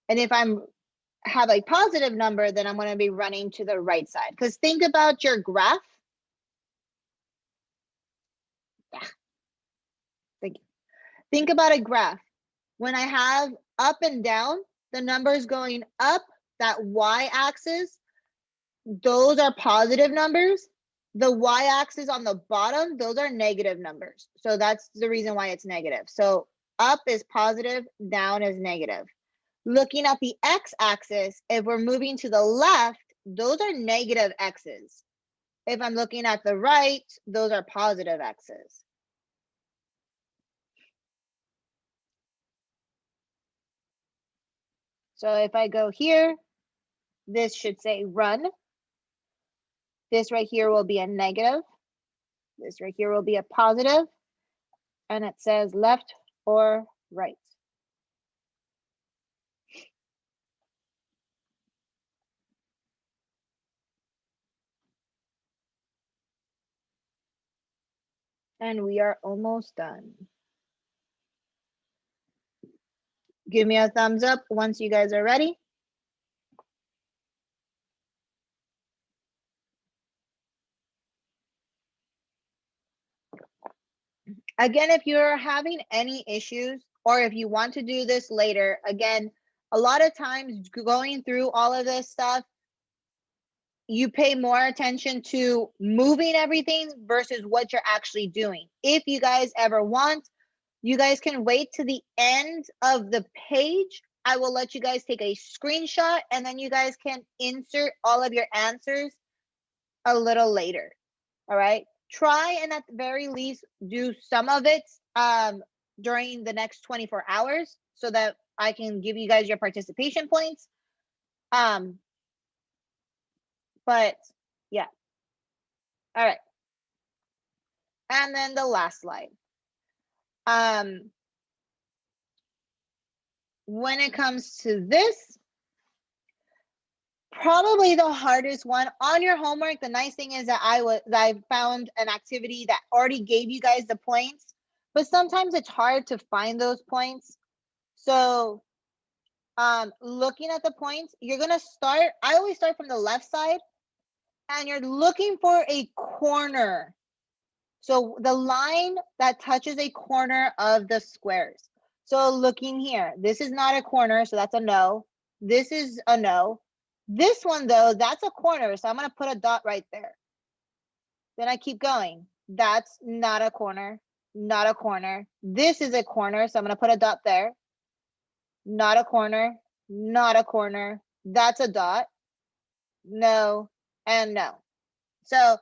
And if I'm have a positive number, then I'm going to be running to the right side. Because think about your graph. Yeah. Thank you. Think about a graph. When I have up and down, the numbers going up, that y-axis, those are positive numbers. The y-axis on the bottom, those are negative numbers. So that's the reason why it's negative. So up is positive, down is negative. Looking at the x-axis, if we're moving to the left, those are negative x's. If I'm looking at the right, those are positive x's. So if I go here, this should say run. This right here will be a negative. This right here will be a positive. And it says left or right. And we are almost done. Give me a thumbs up once you guys are ready. Again, if you're having any issues or if you want to do this later, again, a lot of times going through all of this stuff, you pay more attention to moving everything versus what you're actually doing. If you guys ever want, you guys can wait to the end of the page. I will let you guys take a screenshot and then you guys can insert all of your answers a little later. All right. Try and at the very least do some of it during the next 24 hours so that I can give you guys your participation points. But yeah. All right. And then the last slide. When it comes to this, probably the hardest one on your homework. The nice thing is that I found an activity that already gave you guys the points, but sometimes it's hard to find those points. So looking at the points, you're gonna start, I always start from the left side and you're looking for a corner. So the line that touches a corner of the squares. So looking here, this is not a corner, so that's a no. This is a no. This one though, that's a corner, so I'm gonna put a dot right there. Then I keep going. That's not a corner, not a corner. This is a corner, so I'm gonna put a dot there. Not a corner, not a corner. That's a dot. No, and no. So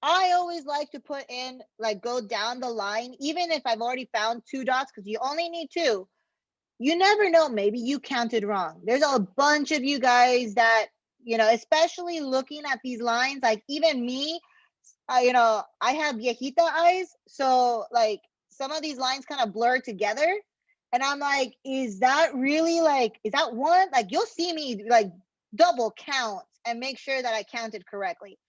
I always like to put in, like, go down the line, even if I've already found 2 dots, because you only need 2. You never know, maybe you counted wrong. There's a bunch of you guys that, you know, especially looking at these lines, like even me, you know, I have viejita eyes. So like some of these lines kind of blur together. And I'm like, is that really like, is that one? Like you'll see me like double count and make sure that I counted correctly.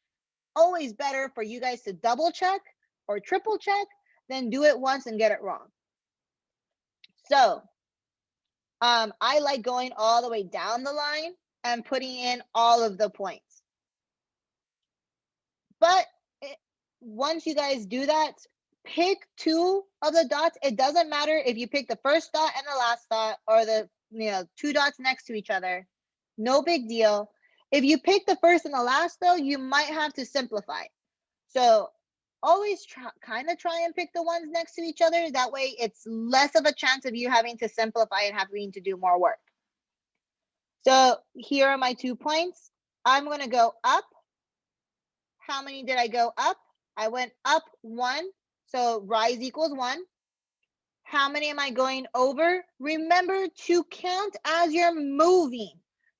Always better for you guys to double check or triple check than do it once and get it wrong. So I like going all the way down the line and putting in all of the points. But once you guys do that, pick 2 of the dots. It doesn't matter if you pick the first dot and the last dot or the 2 dots next to each other. No big deal. If you pick the first and the last though, you might have to simplify. So always kind of try and pick the ones next to each other. That way it's less of a chance of you having to simplify and having to do more work. So here are my 2 points. I'm going to go up. How many did I go up? I went up 1. So rise equals 1. How many am I going over? Remember to count as you're moving,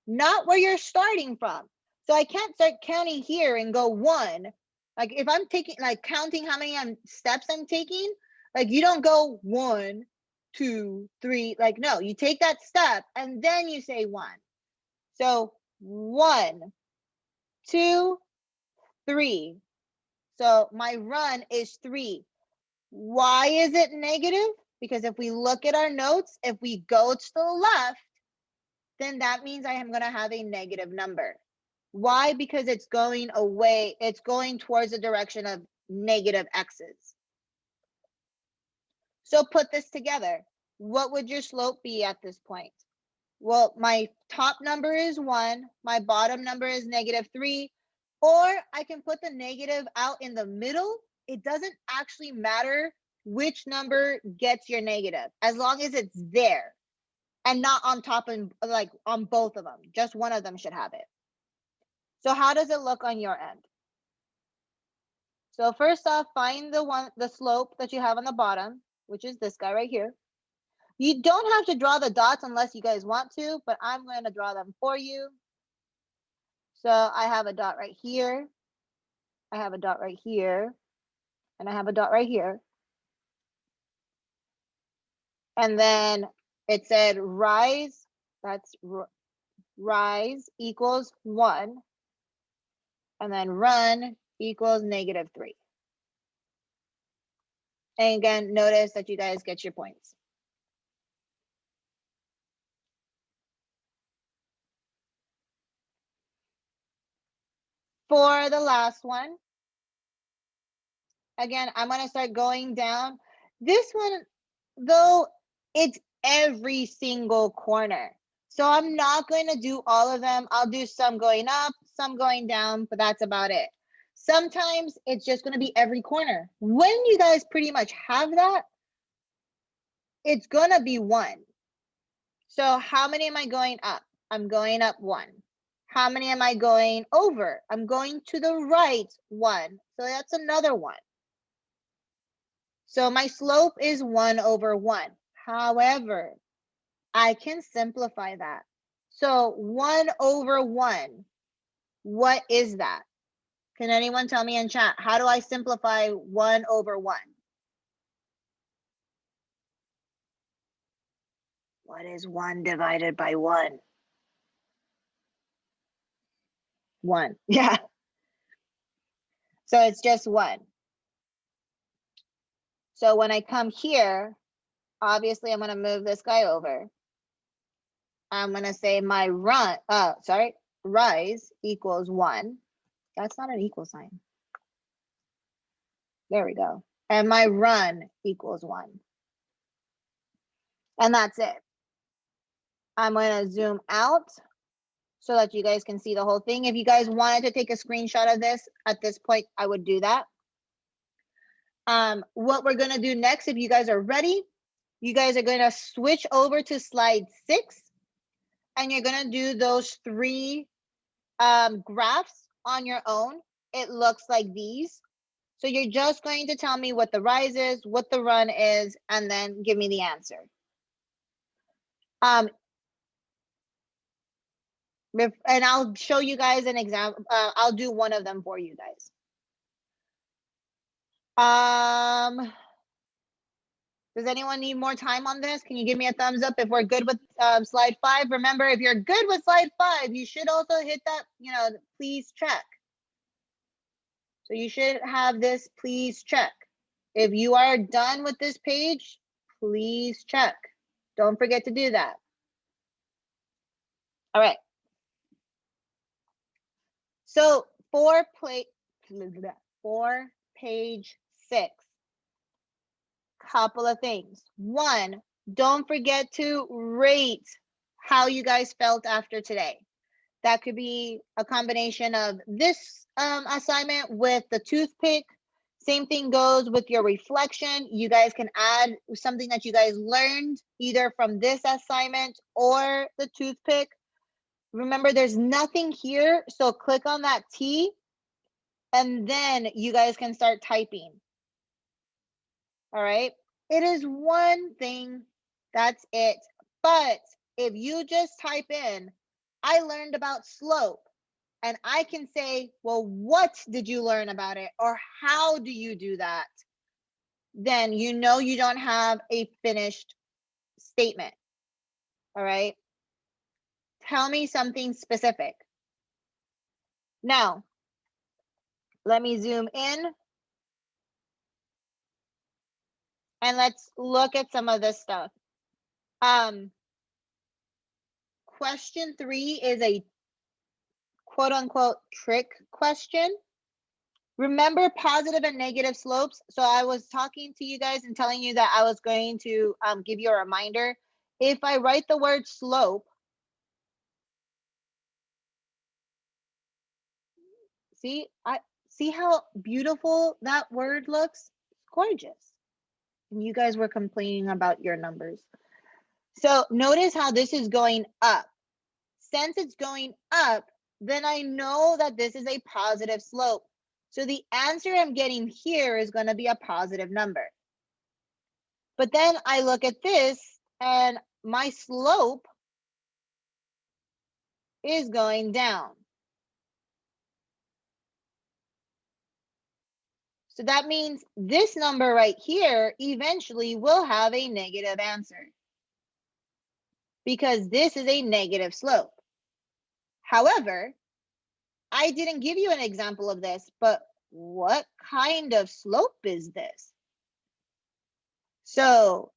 not where you're starting from. So I can't start counting here and go 1. Like if I'm taking, like counting how many steps I'm taking, like you don't go 1, 2, 3, like no, you take that step and then you say 1. So 1, 2, 3. So my run is 3. Why is it negative? Because if we look at our notes, if we go to the left, then that means I am going to have a negative number. Why? Because it's going away. It's going towards the direction of negative x's. So put this together. What would your slope be at this point? Well, my top number is 1. My bottom number is -3. Or I can put the negative out in the middle. It doesn't actually matter which number gets your negative, as long as it's there and not on top and like on both of them. Just one of them should have it. So how does it look on your end? So first off, find the slope that you have on the bottom, which is this guy right here. You don't have to draw the dots unless you guys want to, but I'm going to draw them for you. So I have a dot right here. I have a dot right here. And I have a dot right here. And then it said rise, that's rise equals 1. And then run equals -3. And again, notice that you guys get your points. For the last one, again, I'm going to start going down. This one, though, it's every single corner. So I'm not going to do all of them. I'll do some going up, some going down, but that's about it. Sometimes it's just going to be every corner. When you guys pretty much have that, it's going to be 1. So how many am I going up? I'm going up 1. How many am I going over? I'm going to the right 1. So that's another 1. So my slope is 1 over 1. However, I can simplify that. So 1 over 1, what is that? Can anyone tell me in chat? How do I simplify 1 over 1? What is 1 divided by 1? 1, yeah. So it's just 1. So when I come here, obviously I'm gonna move this guy over. I'm gonna say my rise equals 1. That's not an equal sign. There we go. And my run equals 1. And that's it. I'm going to zoom out so that you guys can see the whole thing. If you guys wanted to take a screenshot of this at this point, I would do that. What we're going to do next, if you guys are ready, you guys are going to switch over to slide 6, and you're going to do those 3 graphs on your own. It looks like these. So you're just going to tell me what the rise is, what the run is, and then give me the answer. And I'll show you guys an example. I'll do one of them for you guys. Does anyone need more time on this? Can you give me a thumbs up if we're good with slide 5? Remember, if you're good with slide 5, you should also hit that, please check. So you should have this, please check. If you are done with this page, please check. Don't forget to do that. All right. So for page 6, couple of things. 1, don't forget to rate how you guys felt after today. That could be a combination of this assignment with the toothpick. Same thing goes with your reflection. You guys can add something that you guys learned either from this assignment or the toothpick. Remember, there's nothing here, so click on that T, and then you guys can start typing. All right? It is one thing, that's it. But if you just type in, I learned about slope, and I can say, well, what did you learn about it? Or how do you do that? Then you know you don't have a finished statement. All right? Tell me something specific. Now, let me zoom in. And let's look at some of this stuff. Question 3 is a quote unquote trick question. Remember positive and negative slopes? So I was talking to you guys and telling you that I was going to give you a reminder. If I write the word slope, see how beautiful that word looks? It's gorgeous. And you guys were complaining about your numbers. So notice how this is going up. Since it's going up, then I know that this is a positive slope. So the answer I'm getting here is going to be a positive number. But then I look at this and my slope is going down. So that means this number right here eventually will have a negative answer because this is a negative slope. However, I didn't give you an example of this, but what kind of slope is this? So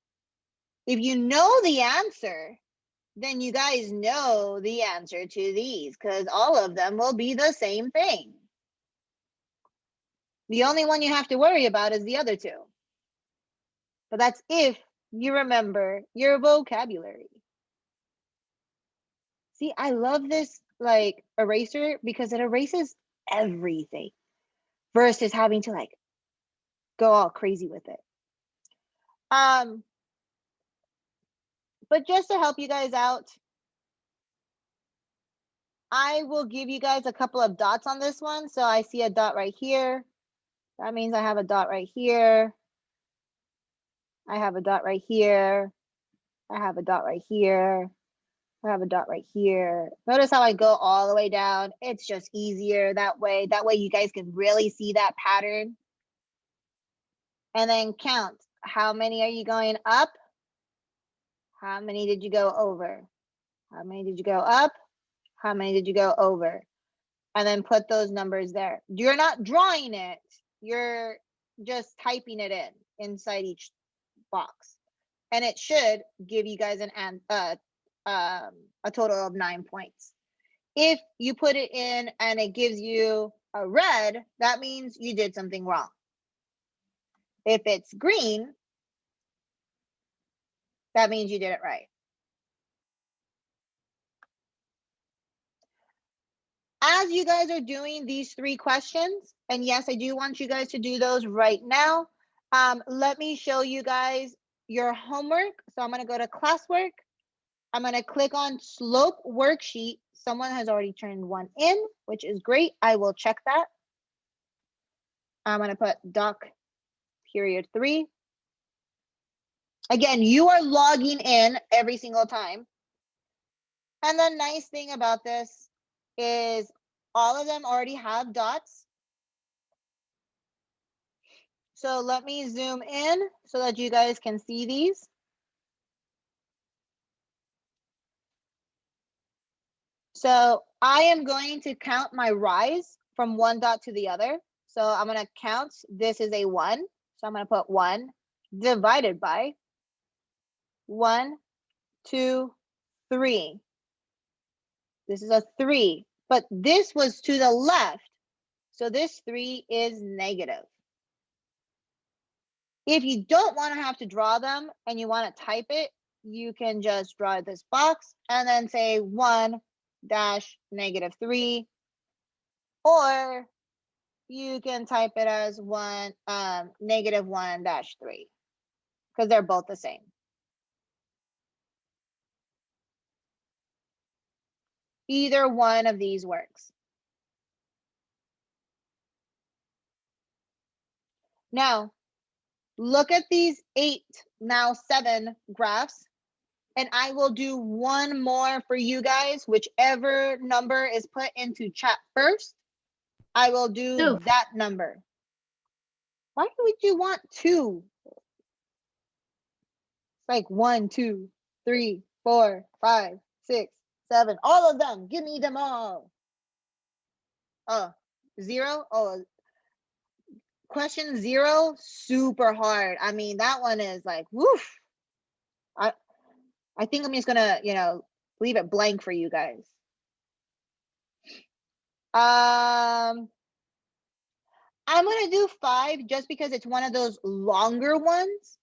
if you know the answer, then you guys know the answer to these because all of them will be the same thing. The only one you have to worry about is the other two. But that's if you remember your vocabulary. See, I love this like eraser because it erases everything versus having to like go all crazy with it. But just to help you guys out, I will give you guys a couple of dots on this one. So I see a dot right here. That means I have a dot right here. I have a dot right here. I have a dot right here. I have a dot right here. Notice how I go all the way down. It's just easier that way. That way you guys can really see that pattern. And then count. How many are you going up? How many did you go over? How many did you go up? How many did you go over? And then put those numbers there. You're not drawing it. You're just typing it in inside each box. And it should give you guys a total of 9 points. If you put it in and it gives you a red, that means you did something wrong. If it's green, that means you did it right. As you guys are doing these 3 questions, and yes, I do want you guys to do those right now. Let me show you guys your homework. So I'm gonna go to classwork. I'm gonna click on slope worksheet. Someone has already turned one in, which is great. I will check that. I'm gonna put doc period 3. Again, you are logging in every single time. And the nice thing about this is all of them already have dots. So let me zoom in so that you guys can see these. So I am going to count my rise from one dot to the other. So I'm going to count, this is a 1. So I'm going to put 1 divided by 1, 2, 3. This is a 3, but this was to the left. So this 3 is negative. If you don't want to have to draw them and you want to type it, you can just draw this box and then say 1 dash negative 3, or you can type it as negative 1 dash 3 because they're both the same. Either one of these works. Now, look at these 8, now 7 graphs, and I will do one more for you guys. Whichever number is put into chat first, I will do 2. that number. Why would you want 2? It's like 1, 2, 3, 4, 5, 6, 7. All of them. Give me them all. Oh, 0? Oh, question 0, super hard. I mean, that one is like, woof. I think I'm just gonna, leave it blank for you guys. I'm gonna do 5 just because it's one of those longer ones.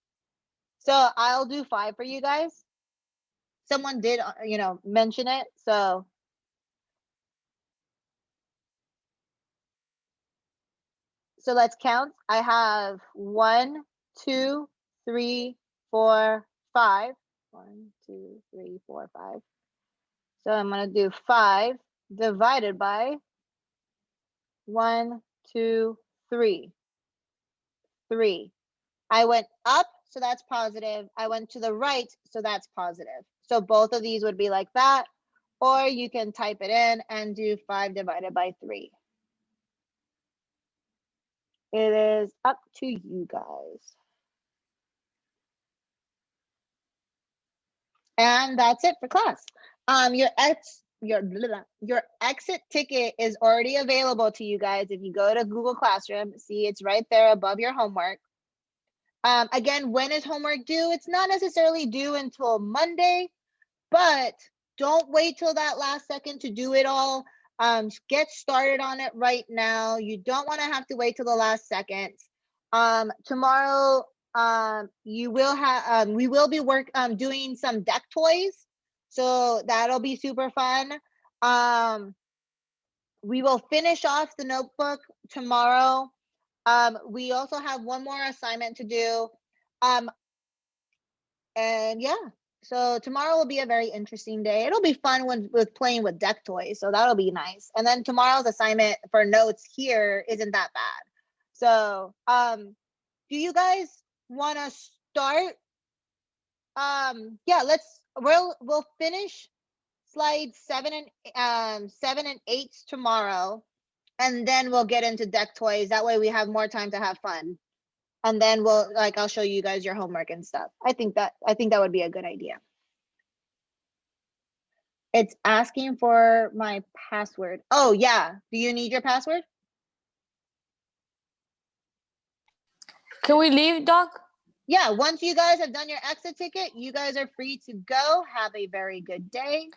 So I'll do 5 for you guys. Someone did, mention it. So let's count. I have 1, 2, 3, 4, 5. 1, 2, 3, 4, 5. So I'm gonna do 5 divided by 1, 2, 3. 3. I went up, so that's positive. I went to the right, so that's positive. So both of these would be like that, or you can type it in and do 5 divided by 3. It is up to you guys. And that's it for class. Your exit ticket is already available to you guys. If you go to Google Classroom, see it's right there above your homework. Again, when is homework due? It's not necessarily due until Monday, but don't wait till that last second to do it all. Get started on it right now. You don't want to have to wait till the last second. Tomorrow, we will be doing some deck toys, so that'll be super fun. We will finish off the notebook tomorrow. We also have one more assignment to do. And yeah, so tomorrow will be a very interesting day. It'll be fun with playing with deck toys, so that'll be nice. And then tomorrow's assignment for notes here isn't that bad. So, do you guys want to start? Yeah, we'll finish slide 7 and 8 tomorrow, and then we'll get into deck toys. That way we have more time to have fun. And then I'll show you guys your homework and stuff. I think that would be a good idea. It's asking for my password. Oh yeah, do you need your password? Can we leave, Doc? Yeah, once you guys have done your exit ticket, you guys are free to go. Have a very good day.